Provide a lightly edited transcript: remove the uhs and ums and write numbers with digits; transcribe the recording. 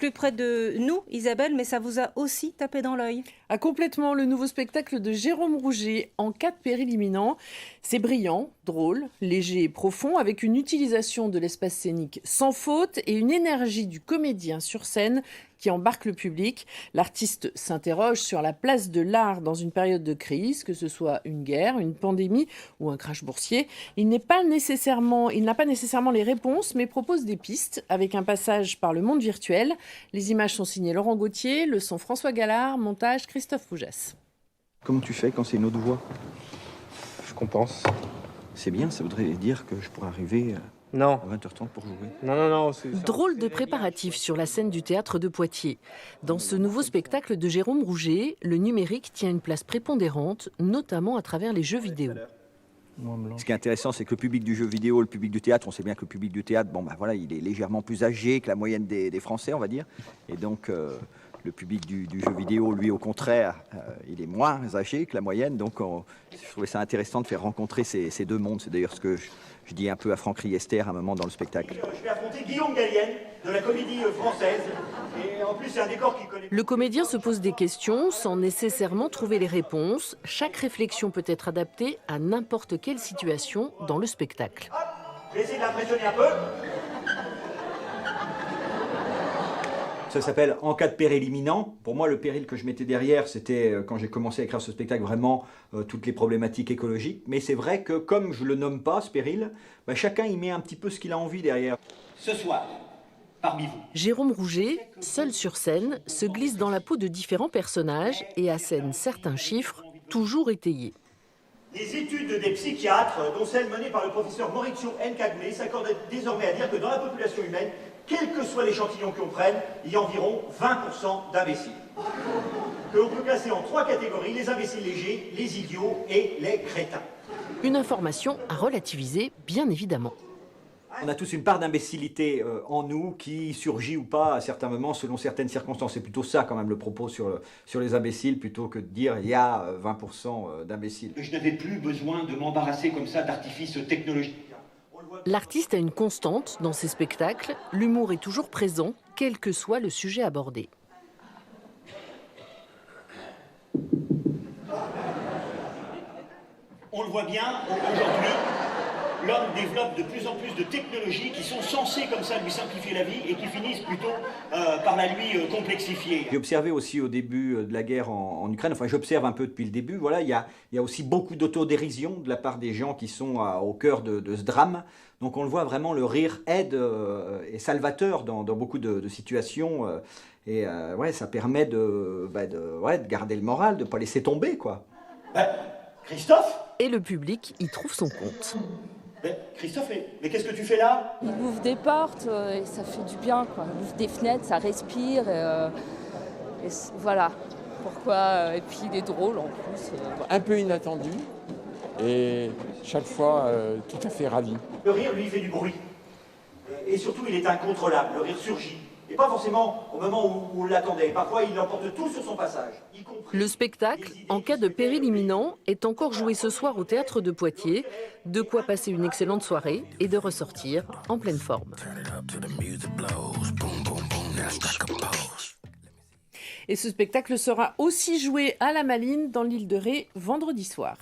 plus près de nous, Isabelle, mais ça vous a aussi tapé dans l'œil. Ah, complètement, le nouveau spectacle de Jérôme Rouget, En cas de péril imminent. C'est brillant, drôle, léger et profond, avec une utilisation de l'espace scénique sans faute et une énergie du comédien sur scène qui embarque le public. L'artiste s'interroge sur la place de l'art dans une période de crise, que ce soit une guerre, une pandémie ou un crash boursier. Il n'a pas nécessairement les réponses, mais propose des pistes avec un passage par le monde virtuel. Les images sont signées Laurent Gauthier, le son François Gallard, montage Christophe Rougès. Comment tu fais quand c'est une autre voix? Je compense. C'est bien, ça voudrait dire que je pourrais arriver Non. à 20h30 pour jouer. Non. Drôle de préparatif sur la scène du théâtre de Poitiers. Dans ce nouveau spectacle de Jérôme Rouget, le numérique tient une place prépondérante, notamment à travers les jeux vidéo. Ce qui est intéressant, c'est que le public du jeu vidéo, le public du théâtre, on sait bien que le public du théâtre, il est légèrement plus âgé que la moyenne des Français, on va dire. Et donc, le public du jeu vidéo, lui, au contraire, il est moins âgé que la moyenne. Donc, je trouvais ça intéressant de faire rencontrer ces deux mondes. C'est d'ailleurs ce que je dis un peu à Franck Riester à un moment dans le spectacle. Je vais affronter Guillaume Gallienne de la Comédie Française. Et en plus, c'est un décor qu'il connaît. Le comédien se pose des questions sans nécessairement trouver les réponses. Chaque réflexion peut être adaptée à n'importe quelle situation dans le spectacle. Hop, je vais essayer de l'impressionner un peu. Ça s'appelle En cas de péril imminent. Pour moi, le péril que je mettais derrière, c'était, quand j'ai commencé à écrire ce spectacle, vraiment toutes les problématiques écologiques. Mais c'est vrai que comme je le nomme pas, ce péril, chacun y met un petit peu ce qu'il a envie derrière. Ce soir, parmi vous. Jérôme Rouget, seul sur scène, se glisse dans la peau de différents personnages et assène certains chiffres toujours étayés. Les études des psychiatres, dont celle menée par le professeur Maurizio Ncagné, s'accordent désormais à dire que dans la population humaine, quel que soit l'échantillon que l'on prenne, il y a environ 20% d'imbéciles. Que l'on peut classer en 3 catégories, les imbéciles légers, les idiots et les crétins. Une information à relativiser, bien évidemment. On a tous une part d'imbécilité en nous qui surgit ou pas à certains moments selon certaines circonstances. C'est plutôt ça quand même le propos sur les imbéciles plutôt que de dire il y a 20% d'imbéciles. Je n'avais plus besoin de m'embarrasser comme ça d'artifices technologiques. L'artiste a une constante dans ses spectacles. L'humour est toujours présent, quel que soit le sujet abordé. On le voit bien, aujourd'hui, l'homme développe de plus en plus de technologies qui sont censées comme ça lui simplifier la vie et qui finissent plutôt par la lui complexifier. J'ai observé aussi au début de la guerre en Ukraine, enfin j'observe un peu depuis le début, voilà, il y a aussi beaucoup d'autodérision de la part des gens qui sont au cœur de ce drame. Donc on le voit vraiment, le rire aide et salvateur dans beaucoup de situations. Ça permet de garder le moral, de ne pas laisser tomber, quoi. Christophe ? Et le public y trouve son compte. Christophe, mais qu'est-ce que tu fais là? Il ouvre des portes et ça fait du bien, quoi. Il ouvre des fenêtres, ça respire. Voilà pourquoi. Et puis il est drôle en plus. Un peu inattendu et chaque fois tout à fait ravi. Le rire, lui, fait du bruit. Et surtout, il est incontrôlable. Le rire surgit. Et pas forcément au moment où on l'attendait. Parfois, il emporte tout sur son passage. Le spectacle, En cas de péril imminent, est encore joué ce soir au théâtre de Poitiers. De quoi passer une excellente soirée et de ressortir en pleine forme. Et ce spectacle sera aussi joué à la Malines dans l'île de Ré vendredi soir.